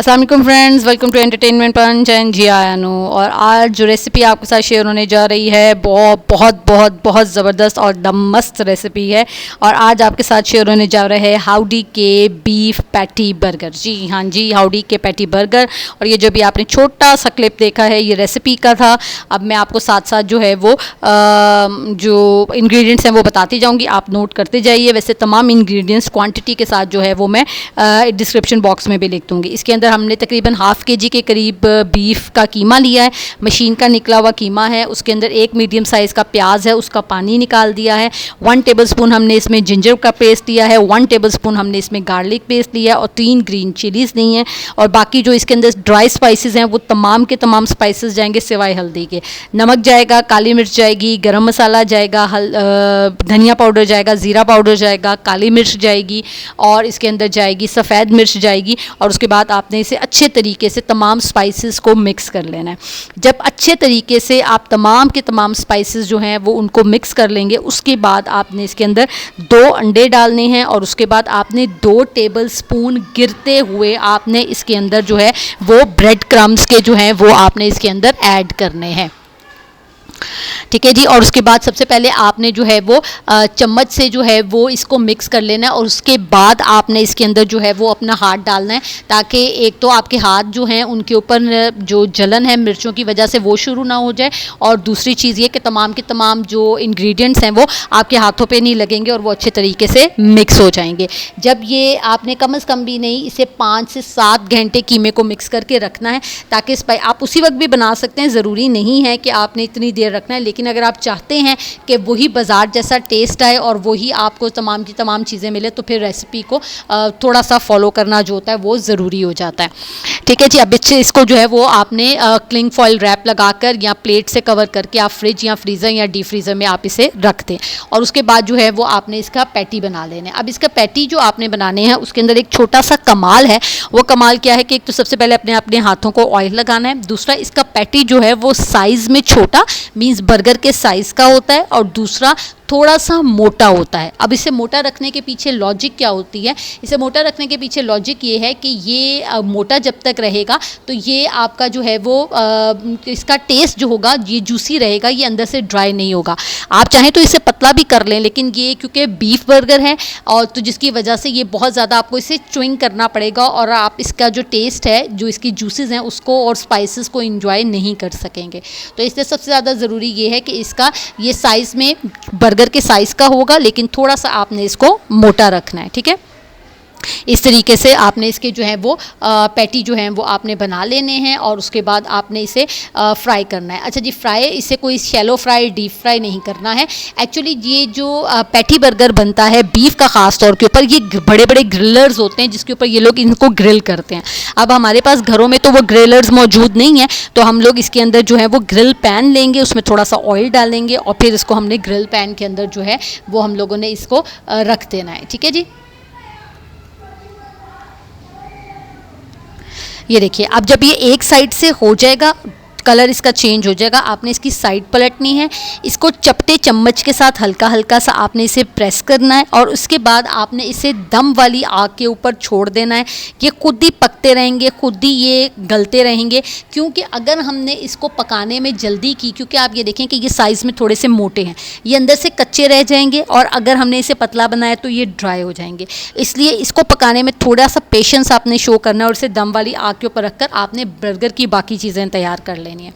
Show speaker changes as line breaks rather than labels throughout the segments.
अस्सलाम वालेकुम friends, welcome to entertainment punch and जी आयानू। और आज जो रेसिपी आपके साथ शेयर होने जा रही है बहुत बहुत बहुत बहुत ज़बरदस्त और दम मस्त रेसिपी है। और आज आपके साथ शेयर होने जा रहा है हाउडी के बीफ पैटी बर्गर। जी हाँ जी, हाउडी के पैटी बर्गर। और ये जो भी आपने छोटा सा क्लिप देखा है ये रेसिपी का था। अब मैं आपको साथ साथ जो है वो जो इंग्रेडिएंट्स हैं वो बताती जाऊँगी, आप नोट करते जाइए। वैसे तमाम इंग्रेडिएंट्स क्वांटिटी के साथ जो है वो मैं डिस्क्रिप्शन बॉक्स में भी लिख दूँगी। इसके अंदर हमने तकरीबन हाफ़ के जी के करीब बीफ का कीमा लिया है, मशीन का निकला हुआ कीमा है। उसके अंदर एक मीडियम साइज़ का प्याज है, उसका पानी निकाल दिया है। 1 टेबलस्पून हमने इसमें जिंजर का पेस्ट लिया है, 1 टेबलस्पून हमने इसमें गार्लिक पेस्ट लिया है और 3 ग्रीन चिलीज़ ली हैं। और बाकी जो इसके अंदर ड्राई स्पाइसेस हैं वो तमाम के तमाम स्पाइसेस जाएंगे सिवाय हल्दी के। नमक जाएगा, काली मिर्च जाएगी, गरम मसाला जाएगा, धनिया पाउडर जाएगा, ज़ीरा पाउडर जाएगा, काली मिर्च जाएगी और इसके अंदर जाएगी सफ़ेद मिर्च जाएगी। और उसके बाद आपने इसे अच्छे तरीके से तमाम स्पाइसेस को मिक्स कर लेना है। जब अच्छे तरीके से आप तमाम के तमाम स्पाइसेस जो हैं वो उनको मिक्स कर लेंगे, उसके बाद आपने इसके अंदर 2 अंडे डालने हैं और उसके बाद आपने 2 टेबलस्पून गिरते हुए आपने इसके अंदर जो है वो ब्रेड क्रम्स के जो हैं वो आपने इसके अंदर ऐड करने हैं। ठीक है जी। और उसके बाद सबसे पहले आपने जो है वो चम्मच से जो है वो इसको मिक्स कर लेना है और उसके बाद आपने इसके अंदर जो है वो अपना हाथ डालना है, ताकि एक तो आपके हाथ जो हैं उनके ऊपर जो जलन है मिर्चों की वजह से वो शुरू ना हो जाए, और दूसरी चीज़ ये कि तमाम के तमाम जो इंग्रेडिएंट्स हैं वो आपके हाथों पे नहीं लगेंगे और वो अच्छे तरीके से मिक्स हो जाएंगे। जब ये आपने कम से कम भी नहीं, इसे 5 से 7 घंटे कीमे को मिक्स करके रखना है, ताकि आप उसी वक्त भी बना सकते हैं, ज़रूरी नहीं है कि आपने इतनी देर रखना है। लेकिन अगर आप चाहते हैं कि वही बाज़ार जैसा टेस्ट आए और वही आपको तमाम की तमाम चीज़ें मिले, तो फिर रेसिपी को थोड़ा सा फॉलो करना जो होता है वो ज़रूरी हो जाता है। ठीक है जी। अब इसको जो है वो आपने क्लिंग फॉइल रैप लगाकर या प्लेट से कवर करके आप फ्रिज या फ्रीज़र या डीप फ्रीज़र में आप इसे रख दें। और उसके बाद जो है वो आपने इसका पैटी बना लेना है। अब इसका पैटी जो आपने बनाने हैं उसके अंदर एक छोटा सा कमाल है। वो कमाल क्या है कि एक तो सबसे पहले अपने अपने हाथों को ऑयल लगाना है, दूसरा इसका पैटी जो है वो साइज़ में छोटा मीन्स बर्गर के साइज़ का होता है, और दूसरा थोड़ा सा मोटा होता है। अब इसे मोटा रखने के पीछे लॉजिक क्या होती है? इसे मोटा रखने के पीछे लॉजिक ये है कि ये मोटा जब तक रहेगा तो ये आपका जो है वो इसका टेस्ट जो होगा ये जूसी रहेगा, ये अंदर से ड्राई नहीं होगा। आप चाहें तो इसे पतला भी कर लें, लेकिन ये क्योंकि बीफ बर्गर है और तो जिसकी वजह से ये बहुत ज़्यादा आपको इसे च्युइंग करना पड़ेगा और आप इसका जो टेस्ट है, जो इसकी जूसेस हैं उसको और स्पाइसेस को इंजॉय नहीं कर सकेंगे। तो इसलिए सबसे ज़्यादा ज़रूरी ये है कि इसका ये साइज़ में बर्गर के साइज़ का होगा, लेकिन थोड़ा सा आपने इसको मोटा रखना है। ठीक है, इस तरीके से आपने इसके जो है वो पैटी जो है वो आपने बना लेने हैं और उसके बाद आपने इसे फ्राई करना है। अच्छा जी, फ्राई इसे कोई शैलो फ्राई डीप फ्राई नहीं करना है। एक्चुअली ये जो पैटी बर्गर बनता है बीफ का ख़ास तौर के ऊपर, ये बड़े बड़े ग्रिलर्स होते हैं जिसके ऊपर ये लोग इनको ग्रिल करते हैं। अब हमारे पास घरों में तो वो ग्रिलर्स मौजूद नहीं है, तो हम लोग इसके अंदर जो है वो ग्रिल पैन लेंगे, उसमें थोड़ा सा ऑयल डालेंगे और फिर इसको हमने ग्रिल पैन के अंदर जो है वो हम लोगों ने इसको रख देना है। ठीक है जी। ये देखिए, अब जब ये एक साइड से हो जाएगा, कलर इसका चेंज हो जाएगा, आपने इसकी साइड पलटनी है। इसको चपटे चम्मच के साथ हल्का हल्का सा आपने इसे प्रेस करना है और उसके बाद आपने इसे दम वाली आग के ऊपर छोड़ देना है। ये खुद ही पकते रहेंगे, खुद ही ये गलते रहेंगे, क्योंकि अगर हमने इसको पकाने में जल्दी की, क्योंकि आप ये देखें कि ये साइज़ में थोड़े से मोटे हैं, ये अंदर से कच्चे रह जाएंगे और अगर हमने इसे पतला बनाया तो ये ड्राई हो जाएंगे। इसलिए इसको पकाने में थोड़ा सा पेशेंस आपने शो करना है और इसे दम वाली आग के ऊपर रखकर आपने बर्गर की बाकी चीज़ें तैयार कर लेनी है।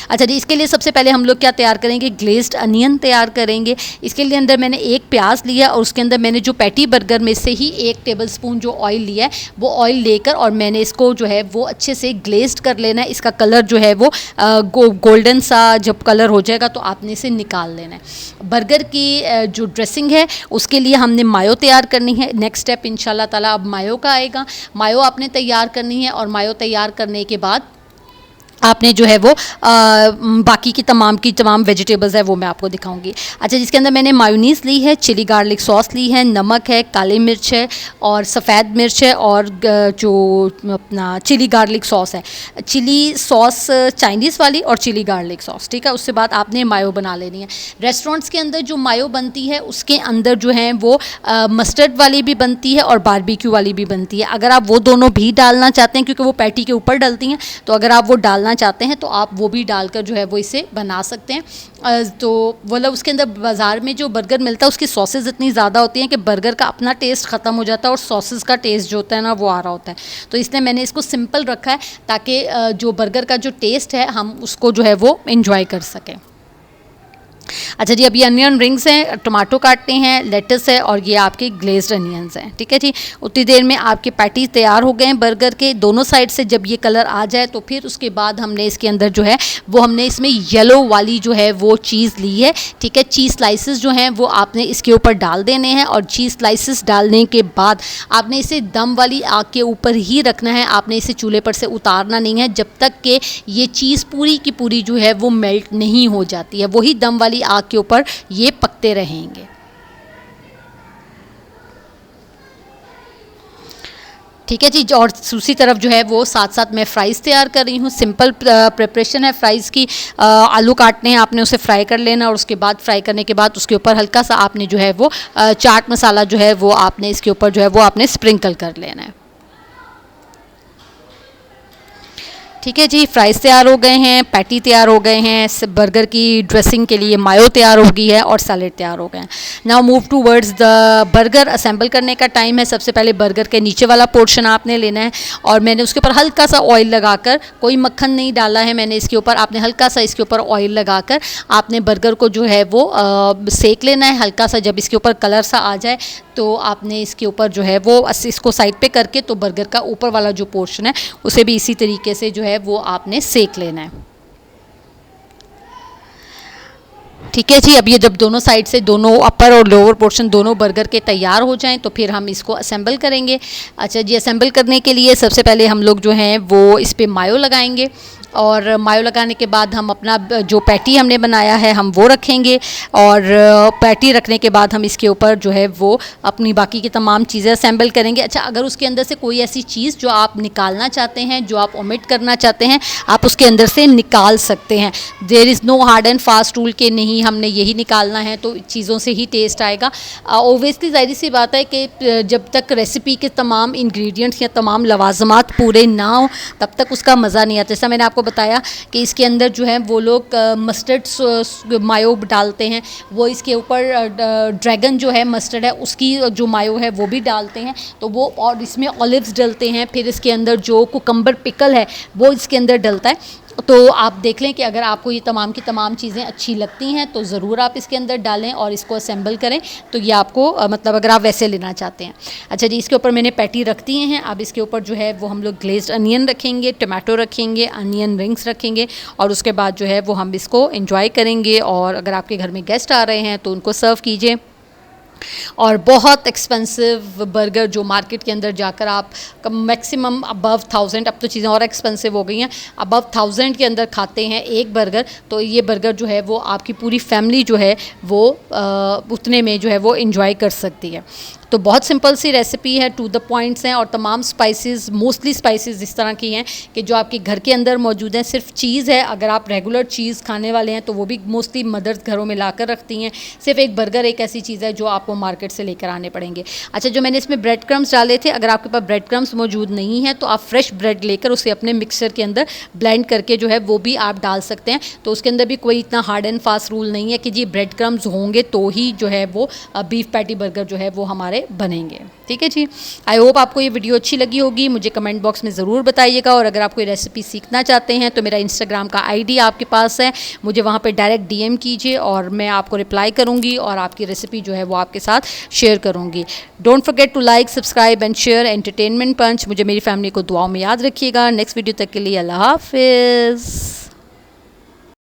अच्छा जी, इसके लिए सबसे पहले हम लोग क्या तैयार करेंगे, ग्लेज्ड अनियन तैयार करेंगे। इसके लिए अंदर मैंने एक प्याज लिया और उसके अंदर मैंने जो पैटी बर्गर में से ही 1 टेबलस्पून जो ऑयल लिया है वो ऑयल लेकर और मैंने इसको जो है वो अच्छे से ग्लेज्ड कर लेना है। इसका कलर जो है वो गोल्डन सा जब कलर हो जाएगा तो आपने इसे निकाल लेना है। बर्गर की जो ड्रेसिंग है उसके लिए हमने मायो तैयार करनी है। नेक्स्ट स्टेप इंशाल्लाह ताला अब मायो का आएगा। मायो आपने तैयार करनी है और मायो तैयार करने के बाद आपने जो है वो बाकी की तमाम वेजिटेबल्स है वो मैं आपको दिखाऊंगी। अच्छा, जिसके अंदर मैंने मायोनीज़ ली है, चिली गार्लिक सॉस ली है, नमक है, काली मिर्च है और सफ़ेद मिर्च है और जो अपना चिली गार्लिक सॉस है, चिली सॉस चाइनीज़ वाली और चिली गार्लिक सॉस, ठीक है। उसके बाद आपने मायो बना लेनी है। रेस्टोरेंट्स के अंदर जो मायो बनती है उसके अंदर जो है वो मस्टर्ड वाली भी बनती है और बारबेक्यू वाली भी बनती है। अगर आप वो दोनों भी डालना चाहते हैं, क्योंकि वो पैटी के ऊपर डलती हैं, तो अगर आप वो डालना चाहते हैं तो आप वो भी डालकर जो है वो इसे बना सकते हैं। तो मतलब उसके अंदर बाज़ार में जो बर्गर मिलता है उसकी सॉसेज इतनी ज़्यादा होती हैं कि बर्गर का अपना टेस्ट ख़त्म हो जाता है और सॉसेज का टेस्ट जो होता है ना वो आ रहा होता है। तो इसलिए मैंने इसको सिंपल रखा है ताकि जो बर्गर का जो टेस्ट है हम उसको जो है वो इन्जॉय कर सकें। अच्छा जी, अब ये अनियन रिंग्स हैं, टमाटो काटते हैं, लेटस है और ये आपके ग्लेज्ड अनियंस हैं, ठीक है जी। उतनी देर में आपके पैटीज तैयार हो गए हैं बर्गर के दोनों साइड से। जब ये कलर आ जाए तो फिर उसके बाद हमने इसके अंदर जो है वो हमने इसमें येलो वाली जो है वो चीज़ ली है, ठीक है। चीज़ स्लाइसेस जो हैं वो आपने इसके ऊपर डाल देने हैं और चीज़ स्लाइसेस डालने के बाद आपने इसे दम वाली आग के ऊपर ही रखना है। आपने इसे चूल्हे पर से उतारना नहीं है जब तक कि ये चीज़ पूरी की पूरी जो है वो मेल्ट नहीं हो जाती है। वही दम वाली आग के ऊपर ये पकते रहेंगे, ठीक है जी। और दूसरी तरफ जो है वो साथ साथ मैं फ़्राइज़ तैयार कर रही हूँ। सिंपल प्रिपरेशन है फ़्राइज़ की। आलू काटने हैं, आपने उसे फ्राई कर लेना और उसके बाद फ्राई करने के बाद उसके ऊपर हल्का सा आपने जो है वो चाट मसाला जो है वो आपने इसके ऊपर जो है वो आपने स्प्रिंकल कर लेना है, ठीक है जी। फ्राइज़ तैयार हो गए हैं, पैटी तैयार हो गए हैं, बर्गर की ड्रेसिंग के लिए मायो तैयार हो गई है और सैलेड तैयार हो गए हैं। Now move towards the burger. Assemble करने का टाइम है। सबसे पहले बर्गर के नीचे वाला पोर्शन आपने लेना है और मैंने उसके ऊपर हल्का सा ऑयल लगाकर, कोई मक्खन नहीं डाला है मैंने इसके ऊपर, आपने हल्का सा इसके ऊपर ऑयल लगाकर आपने बर्गर को जो है वो सेक लेना है हल्का सा। जब इसके ऊपर कलर सा आ जाए तो आपने इसके ऊपर जो है वो इसको साइड पे करके तो बर्गर का ऊपर वाला जो पोर्शन है उसे भी इसी तरीके से जो है वो आपने सेक लेना है, ठीक है जी। अब ये जब दोनों साइड से दोनों अपर और लोअर पोर्शन दोनों बर्गर के तैयार हो जाएं तो फिर हम इसको असेंबल करेंगे। अच्छा जी, असेंबल करने के लिए सबसे पहले हम लोग जो हैं वो इस पे मायो लगाएंगे और मायो लगाने के बाद हम अपना जो पैटी हमने बनाया है हम वो रखेंगे और पैटी रखने के बाद हम इसके ऊपर जो है वो अपनी बाकी की तमाम चीज़ें असेंबल करेंगे। अच्छा, अगर उसके अंदर से कोई ऐसी चीज़ जो आप निकालना चाहते हैं, जो आप ओमिट करना चाहते हैं, आप उसके अंदर से निकाल सकते हैं। There is no hard and fast rule के नहीं हमने यही निकालना है तो चीज़ों से ही टेस्ट आएगा। ओबियसली ज़ाहिर सी बात है कि जब तक रेसिपी के तमाम इंग्रेडिएंट्स या तमाम लवाजमात पूरे ना हो तब तक उसका मज़ा नहीं आता। जैसा मैंने आपको बताया कि इसके अंदर जो है वो लोग मस्टर्ड मायो डालते हैं, वो इसके ऊपर ड्रैगन जो है मस्टर्ड है उसकी जो मायो है वो भी डालते हैं, तो वो और इसमें ऑलिव्स डलते हैं, फिर इसके अंदर जो कुकम्बर पिकल है वो इसके अंदर डलता है। तो आप देख लें कि अगर आपको ये तमाम की तमाम चीज़ें अच्छी लगती हैं तो ज़रूर आप इसके अंदर डालें और इसको असेंबल करें। तो ये आपको मतलब अगर आप वैसे लेना चाहते हैं। अच्छा जी, इसके ऊपर मैंने पैटी रख दी हैं। अब इसके ऊपर जो है वो हम लोग ग्लेज्ड अनियन रखेंगे, टमाटो रखेंगे, अनियन रिंग्स रखेंगे और उसके बाद जो है वो हम इसको एंजॉय करेंगे। और अगर आपके घर में गेस्ट आ रहे हैं तो उनको सर्व कीजिए। और बहुत एक्सपेंसिव बर्गर जो मार्केट के अंदर जाकर आप मैक्सिमम अबव 1000, अब तो चीज़ें और एक्सपेंसिव हो गई हैं, अबव 1000 के अंदर खाते हैं एक बर्गर। तो ये बर्गर जो है वो आपकी पूरी फैमिली जो है वो उतने में जो है वो इन्जॉय कर सकती है। तो बहुत सिंपल सी रेसिपी है, टू द पॉइंट्स हैं और तमाम स्पाइसेस, मोस्टली स्पाइसेस इस तरह की हैं कि जो आपके घर के अंदर मौजूद हैं। सिर्फ चीज़ है, अगर आप रेगुलर चीज़ खाने वाले हैं तो वो भी मोस्टली मदर्स घरों में ला कर रखती हैं। सिर्फ एक बर्गर एक ऐसी चीज़ है जो आपको मार्केट से लेकर आने पड़ेंगे। अच्छा, जो मैंने इसमें ब्रेड क्रम्स डाले थे, अगर आपके पास ब्रेड क्रम्स मौजूद नहीं है तो आप फ्रेश ब्रेड लेकर उसे अपने मिक्सर के अंदर ब्लेंड करके जो है वो भी आप डाल सकते हैं। तो उसके अंदर भी कोई इतना हार्ड एंड फास्ट रूल नहीं है कि जी ब्रेड क्रम्स होंगे तो ही जो है वो बीफ पैटी बर्गर जो है वो हमारे बनेंगे। ठीक है जी, आई होप आपको ये वीडियो अच्छी लगी होगी। मुझे कमेंट बॉक्स में ज़रूर बताइएगा और अगर आप कोई रेसिपी सीखना चाहते हैं तो मेरा इंस्टाग्राम का आईडी आपके पास है, मुझे वहाँ पे डायरेक्ट डीएम कीजिए और मैं आपको रिप्लाई करूँगी और आपकी रेसिपी जो है वो आपके साथ शेयर करूँगी। Don't forget to like, subscribe and share entertainment punch. मुझे मेरी फैमिली को दुआओं में याद रखिएगा। नेक्स्ट वीडियो तक के लिए अल्लाह हाफिज़।